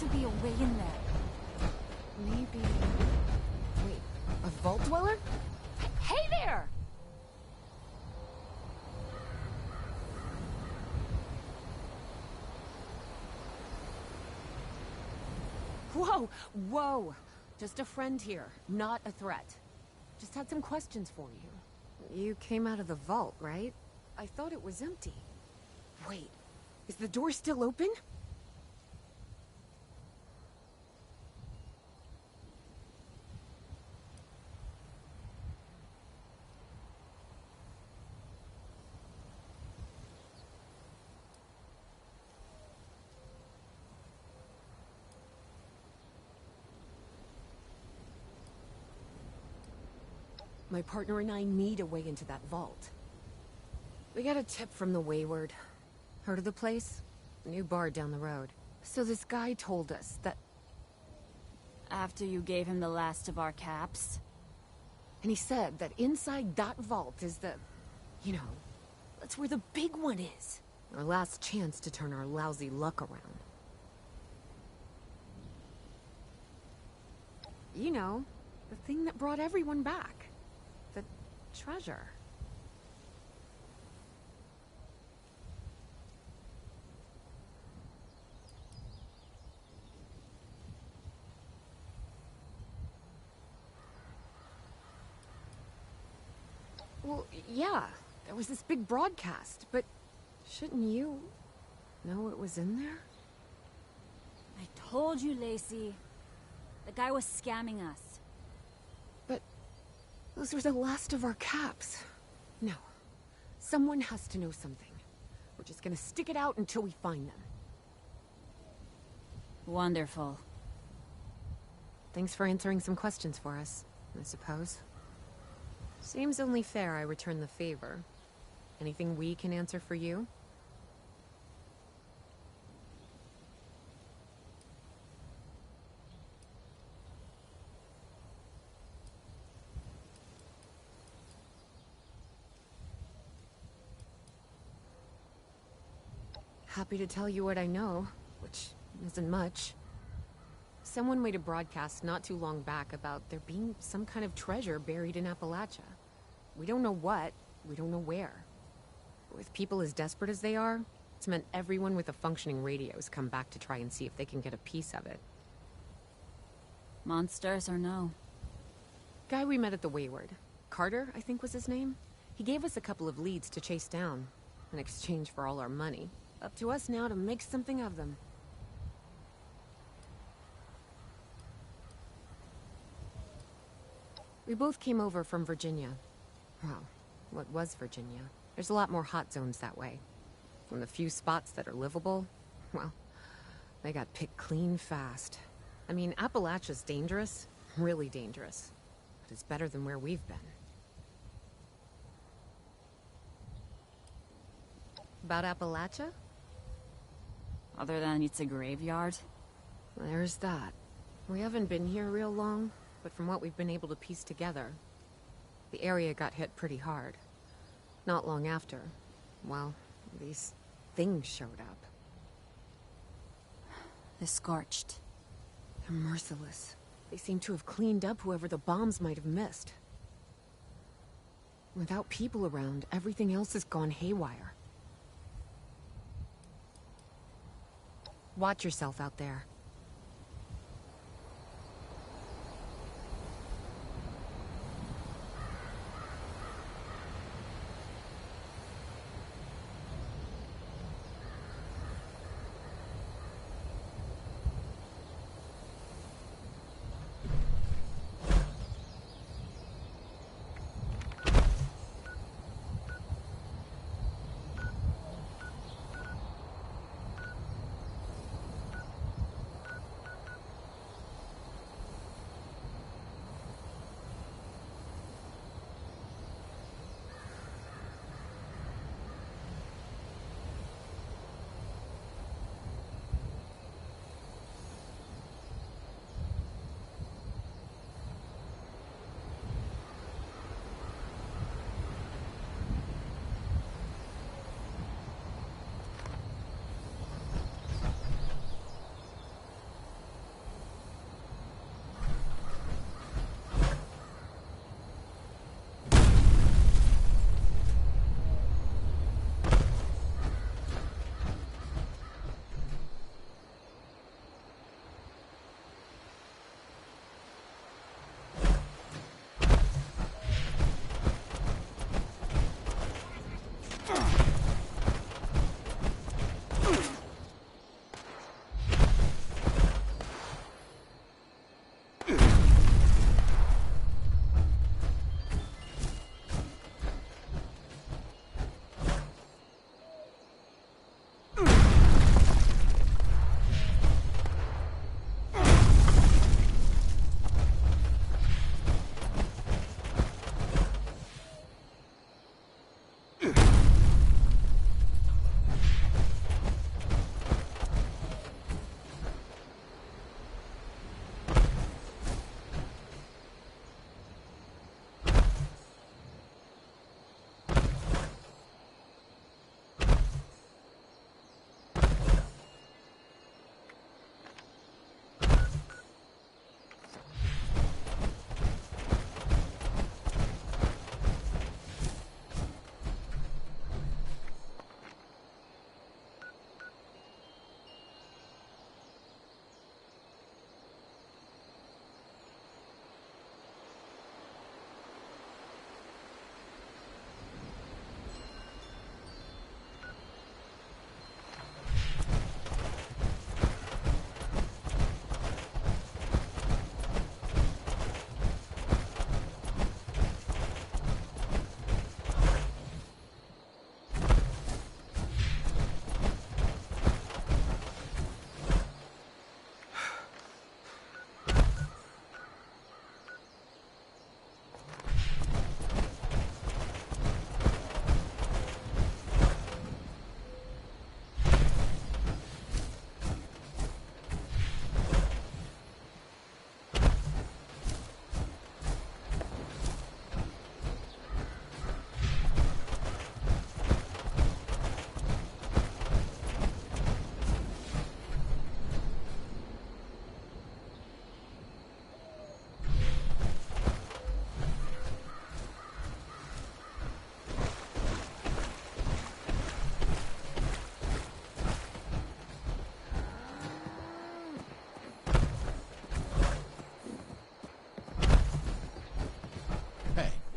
to be a way in there. Maybe... Wait, a vault dweller? Hey there! Whoa! Whoa! Just a friend here, not a threat. Just had some questions for you. You came out of the vault, right? I thought it was empty. Wait, is the door still open? My partner and I need a way into that vault. We got a tip from the Wayward. Heard of the place? New bar down the road. So this guy told us that... After you gave him the last of our caps? And he said that inside that vault is the... You know, that's where the big one is. Our last chance to turn our lousy luck around. You know, the thing that brought everyone back. The treasure. Well, yeah, there was this big broadcast, but shouldn't you know it was in there? I told you, Lacey. The guy was scamming us. But those were the last of our caps. No. Someone has to know something. We're just gonna stick it out until we find them. Wonderful. Thanks for answering some questions for us, I suppose. Seems only fair I return the favor. Anything we can answer for you? Happy to tell you what I know, which isn't much. Someone made a broadcast not too long back about there being some kind of treasure buried in Appalachia. We don't know what, we don't know where. With people as desperate as they are, it's meant everyone with a functioning radio has come back to try and see if they can get a piece of it. Monsters or no? Guy we met at the Wayward. Carter, I think was his name. He gave us a couple of leads to chase down, in exchange for all our money. Up to us now to make something of them. We both came over from Virginia. Well, what was Virginia? There's a lot more hot zones that way. And the few spots that are livable, well, they got picked clean fast. I mean, Appalachia's dangerous, really dangerous. But it's better than where we've been. About Appalachia? Other than it's a graveyard? There's that. We haven't been here real long, but from what we've been able to piece together, the area got hit pretty hard. Not long after, well, these things showed up. The Scorched. They're merciless. They seem to have cleaned up whoever the bombs might have missed. Without people around, everything else has gone haywire. Watch yourself out there.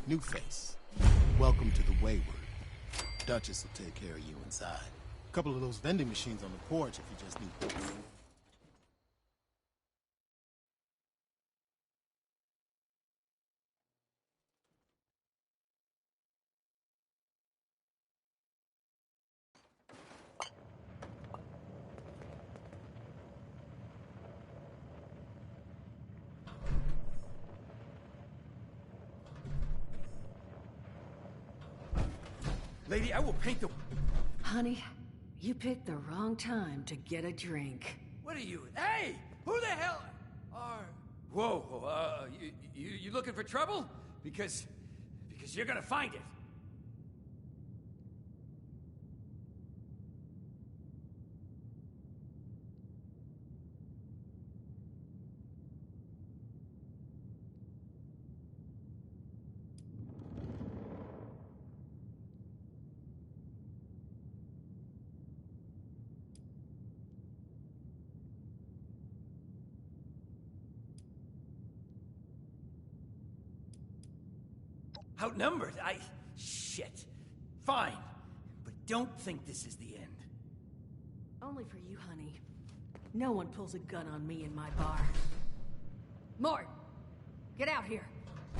New face. Welcome to the Wayward. Duchess will take care of you inside. A couple of those vending machines on the porch if you just need those. Lady, I will paint the... Honey, you picked the wrong time to get a drink. What are you? Hey! Who the hell are... Whoa, you looking for trouble? Because you're gonna find it. Outnumbered? Shit. Fine. But don't think this is the end. Only for you, honey. No one pulls a gun on me in my bar. Mort! Get out here!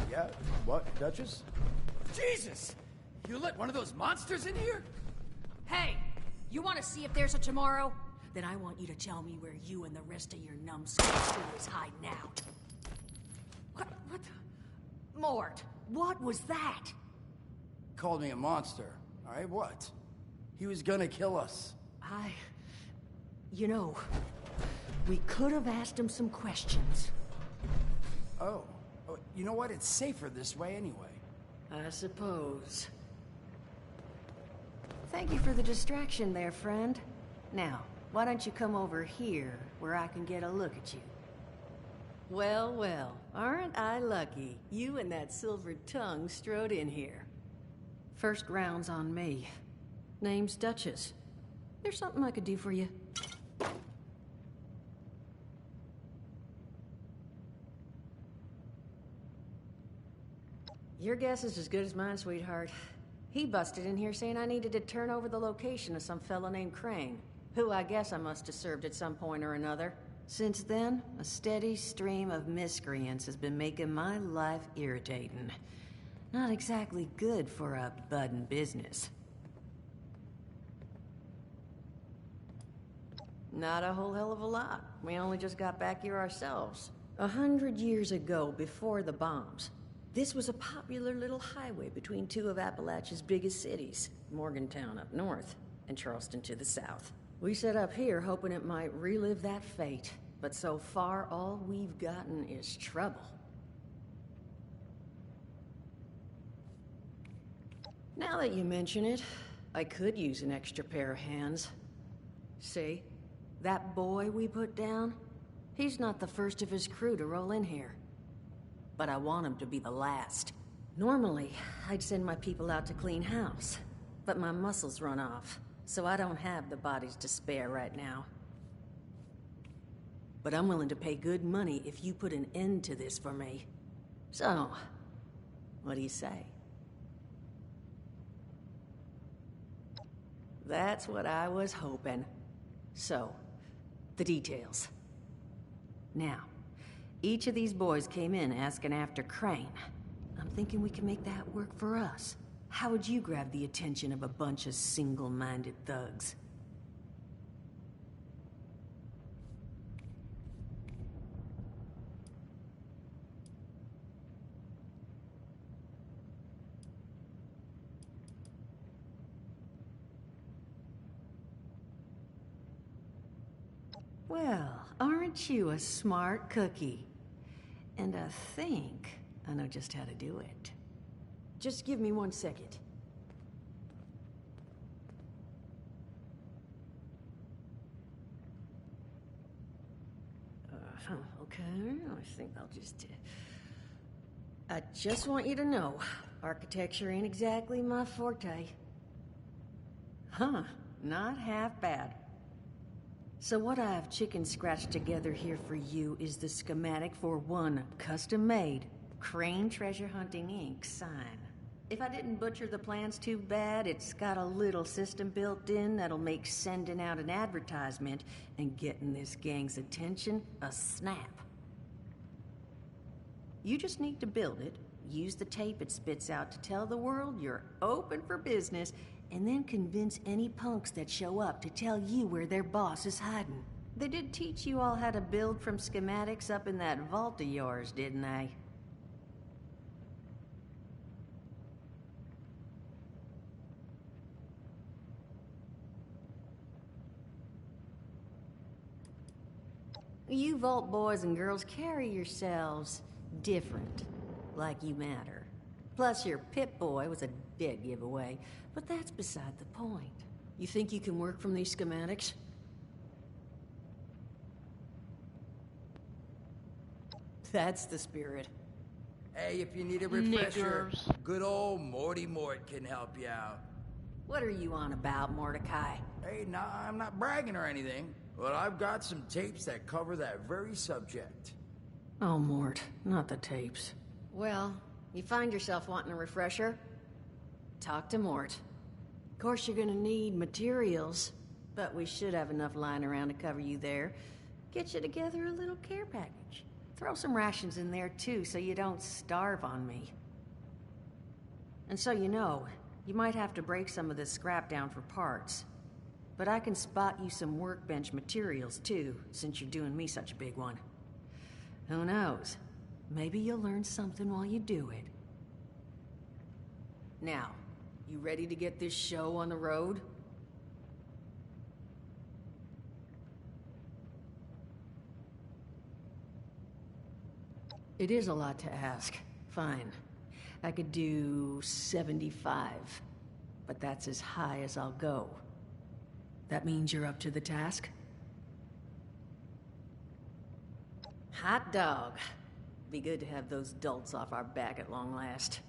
Yeah? What, Duchess? Jesus! You let one of those monsters in here? Hey! You want to see if there's a tomorrow? Then I want you to tell me where you and the rest of your numbskull crew is hiding out. What the... Mort, what was that? Called me a monster. Alright, what? He was gonna kill us. You know, we could have asked him some questions. Oh, you know what? It's safer this way anyway. I suppose. Thank you for the distraction there, friend. Now, why don't you come over here, where I can get a look at you? Well, well, aren't I lucky? You and that silver tongue strode in here. First round's on me. Name's Duchess. There's something I could do for you. Your guess is as good as mine, sweetheart. He busted in here saying I needed to turn over the location of some fellow named Crane, who I guess I must have served at some point or another. Since then, a steady stream of miscreants has been making my life irritating. Not exactly good for a budding business. Not a whole hell of a lot. We only just got back here ourselves. 100 years ago, before the bombs, this was a popular little highway between two of Appalachia's biggest cities, Morgantown up north, and Charleston to the south. We set up here hoping it might relive that fate, but so far all we've gotten is trouble. Now that you mention it, I could use an extra pair of hands. See? That boy we put down? He's not the first of his crew to roll in here. But I want him to be the last. Normally, I'd send my people out to clean house, but my muscles run off, so I don't have the bodies to spare right now. But I'm willing to pay good money if you put an end to this for me. So, what do you say? That's what I was hoping. So, the details. Now, each of these boys came in asking after Crane. I'm thinking we can make that work for us. How would you grab the attention of a bunch of single-minded thugs? Well, aren't you a smart cookie? And I think I know just how to do it. Just give me 1 second. Okay, I think I'll just... I just want you to know, architecture ain't exactly my forte. Huh, not half bad. So what I've chicken scratched together here for you is the schematic for one custom-made, Crane Treasure Hunting Inc. sign. If I didn't butcher the plans too bad, it's got a little system built in that'll make sending out an advertisement and getting this gang's attention a snap. You just need to build it, use the tape it spits out to tell the world you're open for business, and then convince any punks that show up to tell you where their boss is hiding. They did teach you all how to build from schematics up in that vault of yours, didn't they? You vault boys and girls carry yourselves different, like you matter. Plus, your Pip-Boy was a dead giveaway, but that's beside the point. You think you can work from these schematics? That's the spirit. Hey, if you need a refresher, Niggers. good old Morty Mort can help you out. What are you on about, Mordecai? Hey, nah, I'm not bragging or anything, but I've got some tapes that cover that very subject. Oh, Mort, not the tapes. Well, you find yourself wanting a refresher? Talk to Mort. Of course, you're gonna need materials, but we should have enough lying around to cover you there. Get you together a little care package. Throw some rations in there, too, so you don't starve on me. And so you know, you might have to break some of this scrap down for parts. But I can spot you some workbench materials, too, since you're doing me such a big one. Who knows? Maybe you'll learn something while you do it. Now, you ready to get this show on the road? It is a lot to ask. Fine. I could do 75, but that's as high as I'll go. That means you're up to the task? Hot dog. Be good to have those dolts off our back at long last.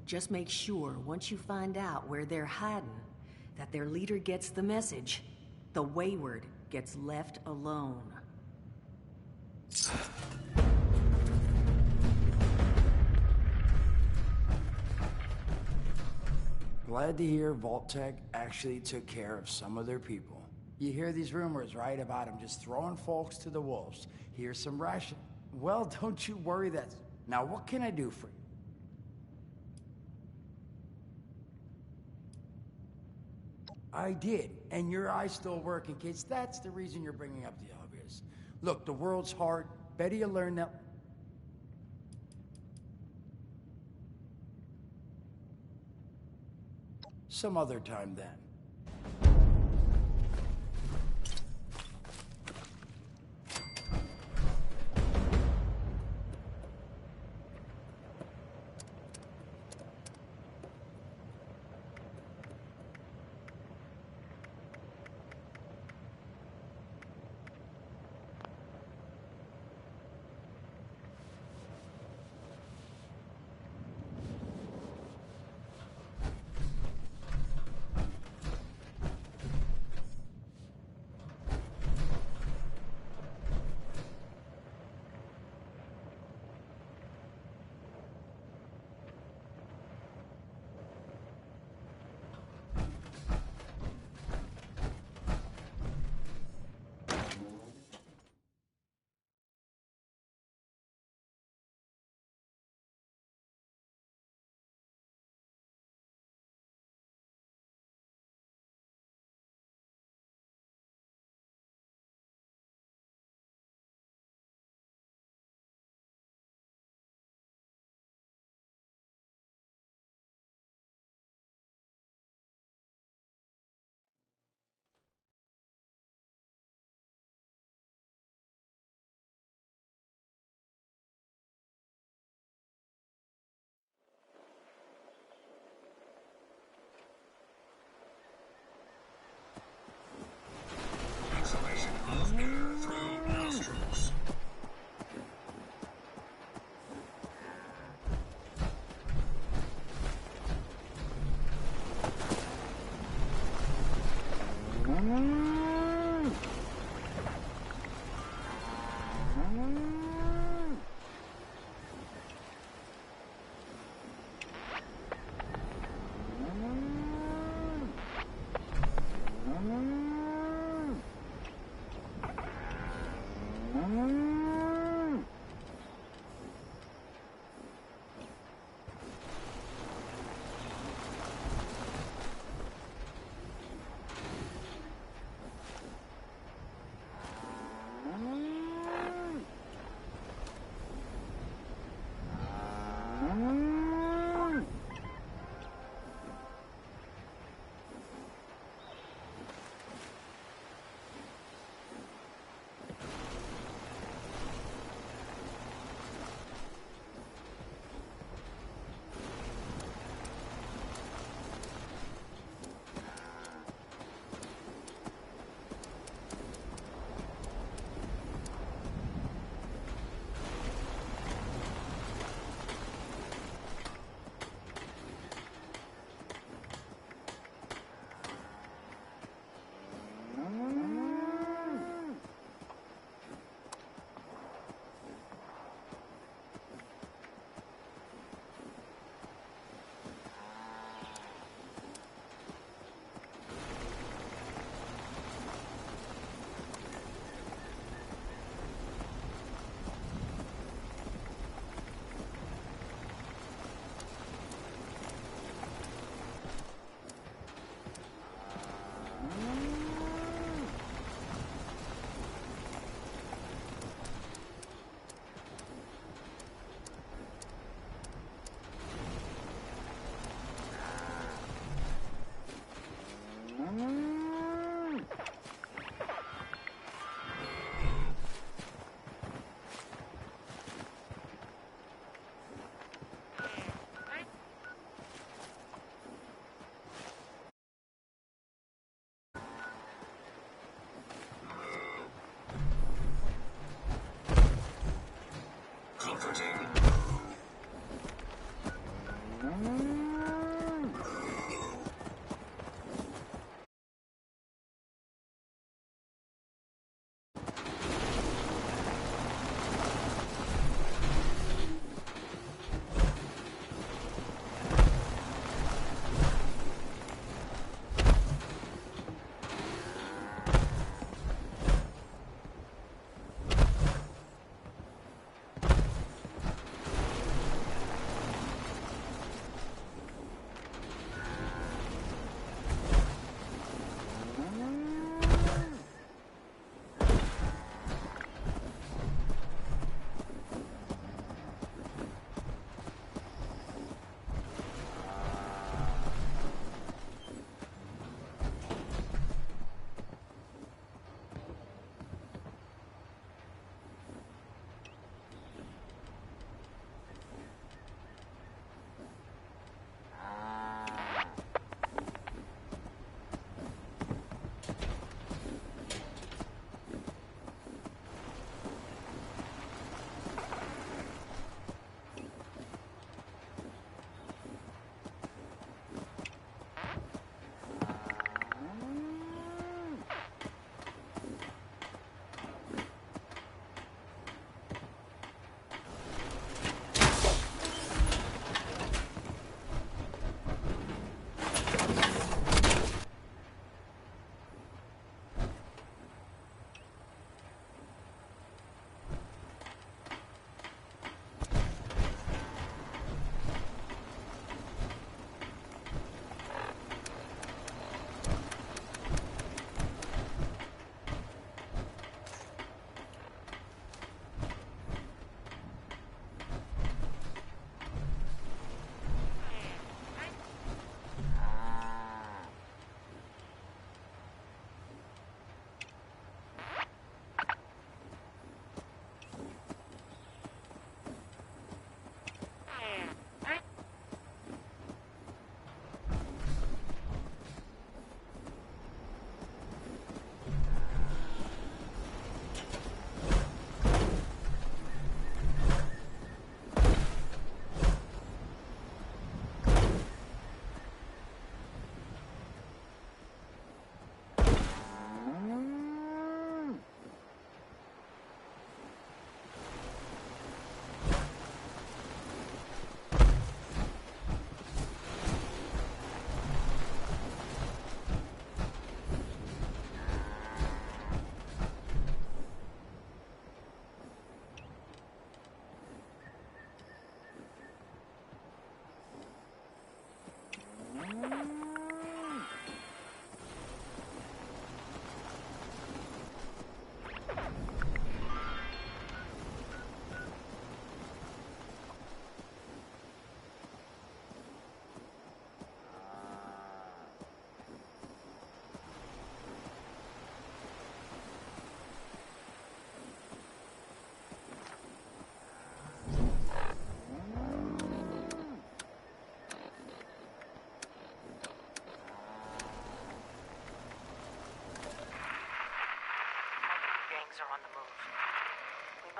Just make sure, once you find out where they're hiding, that their leader gets the message. The wayward gets left alone. Glad to hear Vault-Tec actually took care of some of their people. You hear these rumors, right, about them just throwing folks to the wolves. Here's some ration. Well, don't you worry that... Now, what can I do for you? I did, and your eye's still working, kids. That's the reason you're bringing up the obvious. Look, the world's hard. Better you learn that... Some other time, then.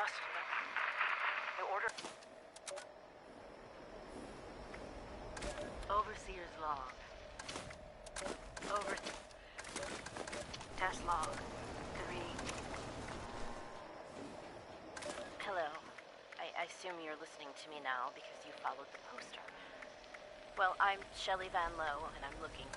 Trust them. The order... Overseer's log. Over... Test log. 3. Hello. I assume you're listening to me now because you followed the poster. Well, I'm Shelley Van Lowe, and I'm looking...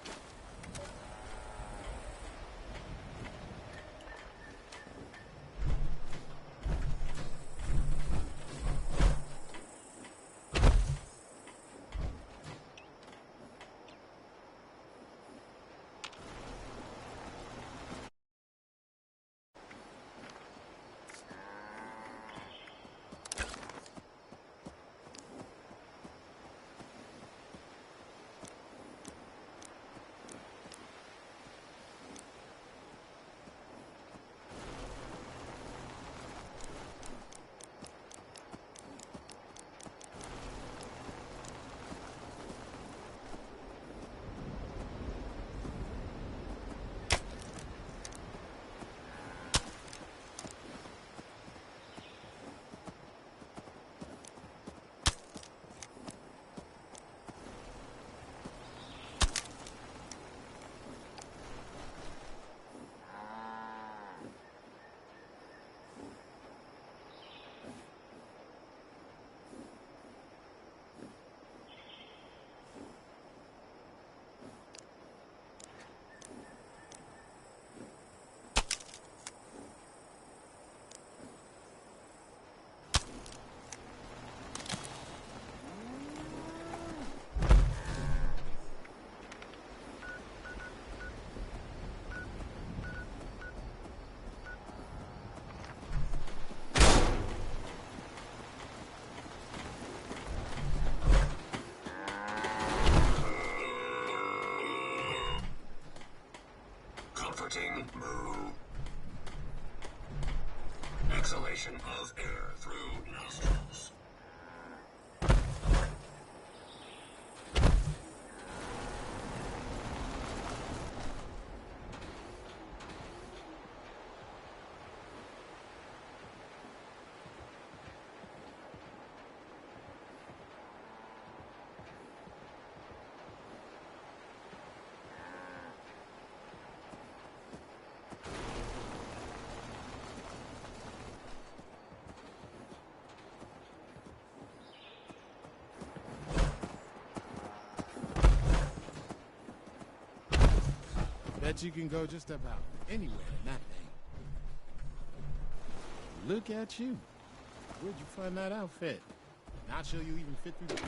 Comforting move. Exhalation of air through nostrils. Bet you can go just about anywhere in that thing. Look at you. Where'd you find that outfit? Not sure you even fit through the...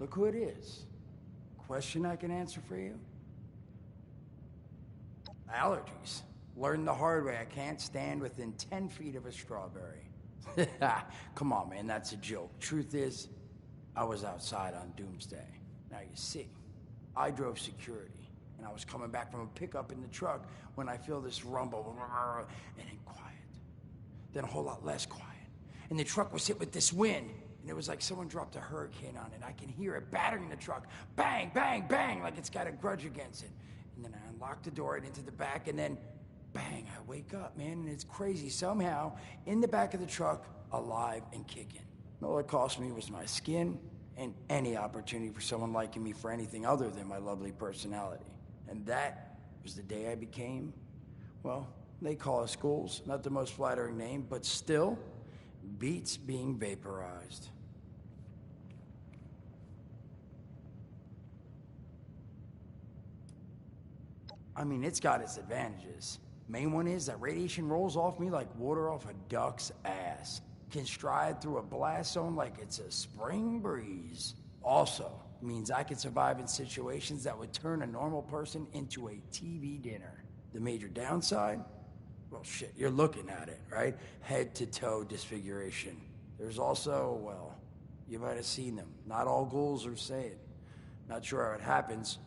Look who it is. Question I can answer for you? Allergies. Learned the hard way I can't stand within 10 feet of a strawberry. Come on, man, that's a joke. Truth is, I was outside on Doomsday. Now you see, I drove security, and I was coming back from a pickup in the truck when I feel this rumble, and then quiet. Then a whole lot less quiet. And the truck was hit with this wind. And it was like someone dropped a hurricane on it. I can hear it battering the truck. Bang, bang, bang, like it's got a grudge against it. And then I unlock the door and into the back, and then bang, I wake up, man, and it's crazy. Somehow, in the back of the truck, alive and kicking. All it cost me was my skin and any opportunity for someone liking me for anything other than my lovely personality. And that was the day I became, well, they call us schools. Not the most flattering name, but still beats being vaporized. I mean, it's got its advantages. Main one is that radiation rolls off me like water off a duck's ass. Can stride through a blast zone like it's a spring breeze. Also, means I can survive in situations that would turn a normal person into a TV dinner. The major downside? Well, shit, you're looking at it, right? Head to toe disfiguration. There's also, well, You might have seen them. Not all ghouls are sane. Not sure how it happens,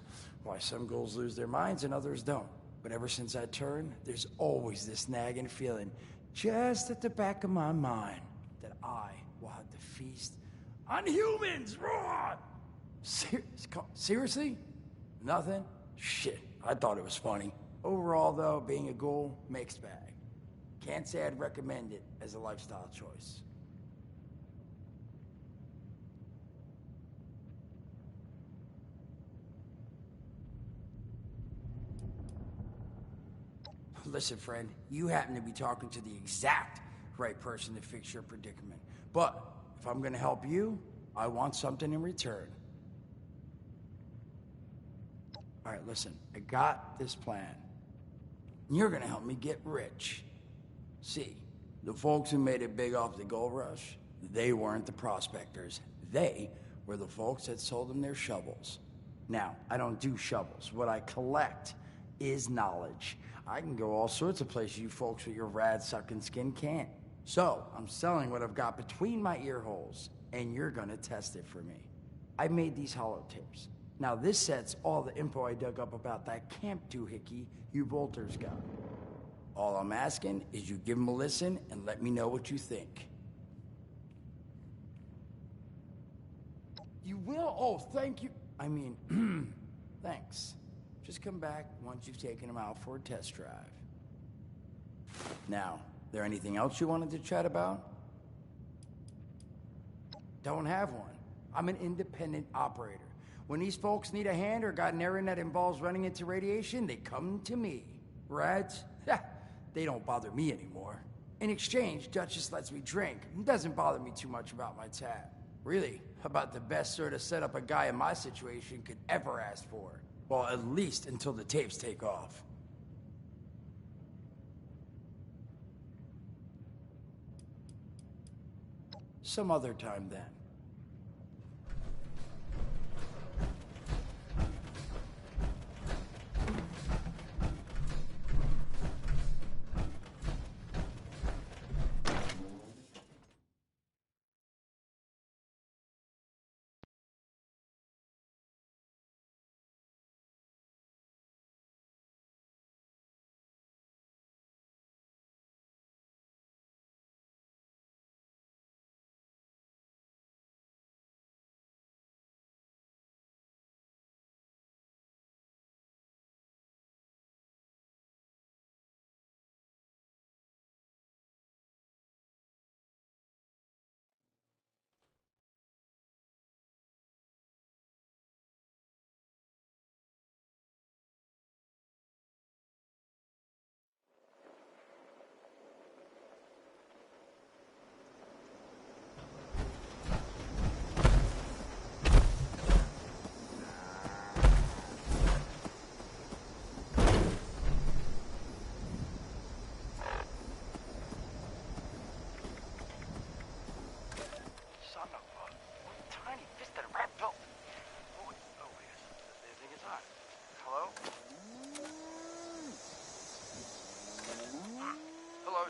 why some ghouls lose their minds and others don't. But ever since I turned, there's always this nagging feeling, just at the back of my mind, that I will have to feast on humans! Roar! Seriously? Nothing? Shit, I thought it was funny. Overall, though, being a ghoul, mixed bag. Can't say I'd recommend it as a lifestyle choice. Listen, friend, you happen to be talking to the exact right person to fix your predicament. But if I'm gonna help you, I want something in return. All right, listen, I got this plan. You're gonna help me get rich. See, the folks who made it big off the gold rush, they weren't the prospectors. They were the folks that sold them their shovels. Now, I don't do shovels. What I collect is knowledge. I can go all sorts of places you folks with your rad-sucking skin can't. So, I'm selling what I've got between my ear holes, and you're gonna test it for me. I made these holotapes. Now, this set's all the info I dug up about that camp doohickey you bolters got. All I'm asking is you give them a listen and let me know what you think. You will? Oh, thank you. I mean, thanks. Just come back once you've taken them out for a test drive. Now, there anything else you wanted to chat about? Don't have one. I'm an independent operator. When these folks need a hand or got an errand that involves running into radiation, they come to me. Rads? They don't bother me anymore. In exchange, Duchess lets me drink. It doesn't bother me too much about my tab. Really, about the best sort of setup a guy in my situation could ever ask for. Well, at least until the tapes take off. Some other time then.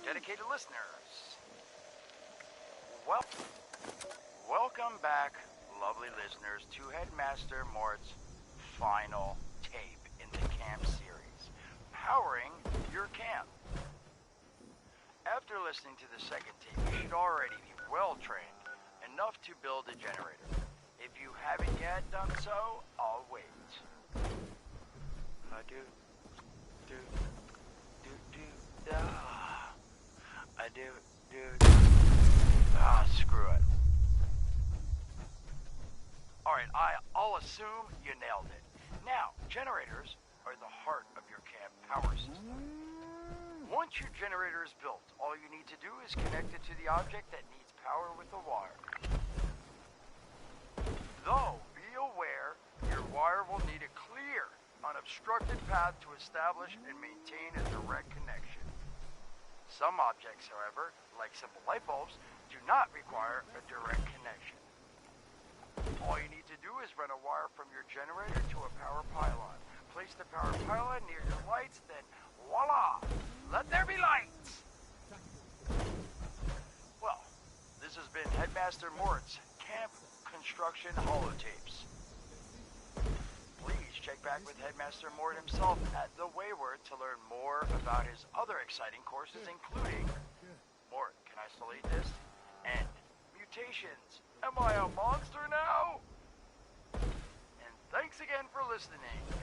Dedicated listeners. Welcome back, lovely listeners, to Headmaster Mort's final tape in the camp series, Powering Your Camp. After listening to the second tape, you should already be well-trained enough to build a generator. If you haven't yet done so, I'll wait. Screw it. Alright, I'll assume you nailed it. Now, generators are the heart of your camp power system. Once your generator is built, all you need to do is connect it to the object that needs power with a wire. Though, be aware, your wire will need a clear, unobstructed path to establish and maintain a direct connection. Some objects, however, like simple light bulbs, do not require a direct connection. All you need to do is run a wire from your generator to a power pylon. Place the power pylon near your lights, then voila! Let there be lights! Well, this has been Headmaster Mort's camp construction holotapes. Please check back with Headmaster Mort himself at the Wayward to learn more about his other exciting courses, including... Mort, can I delete this? And mutations. Am I a monster now? And thanks again for listening.